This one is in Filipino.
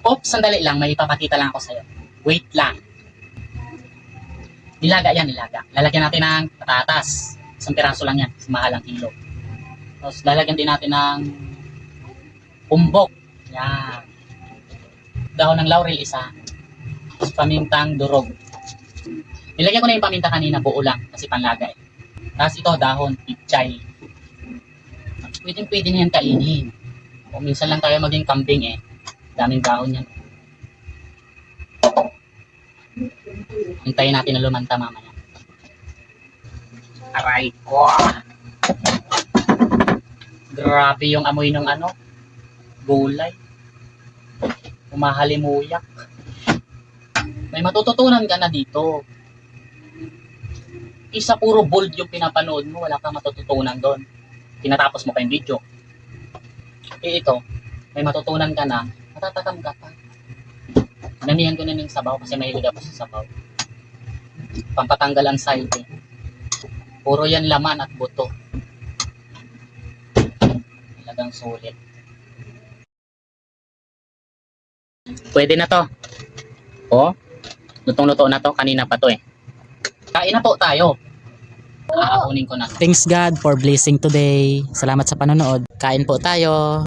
Oops, sandali lang. May ipapakita lang ako sa'yo. Wait lang. Nilaga yan, nilaga. Lalagyan natin ng patatas. Isang piraso lang yan. Mahal ang kilo. Tapos lalagyan din natin ng umbok. Yan. Dahon ng laurel isa. Tapos pamintang durog. Nilagyan ko na yung paminta kanina, buo lang. Kasi panlaga eh. Tapos ito, dahon, pichay. Pwede na yan kainin. O minsan lang tayo maging kambing eh. Daming dahon yan. Hintayin natin na lumanta mamaya. Aray ko. Grabe yung amoy ng gulay. Umahalimuyak. May matututunan ka na dito. Isa puro bold yung pinapanood mo, wala kang matututunan doon. Tinatapos mo pa yung video. Eh ito, may matutunan ka na, matatakam ka pa. Namihan ko na ng sabaw kasi mahilig ako sa sabaw. Pampatanggal ang side eh. Puro yan laman at buto. Talagang sulit. Pwede na to. Oh, lutong-luto na to. Kanina pa to eh. Kain na po tayo. Aakunin ko na. Thanks God for blessing today. Salamat sa panonood. Kain po tayo.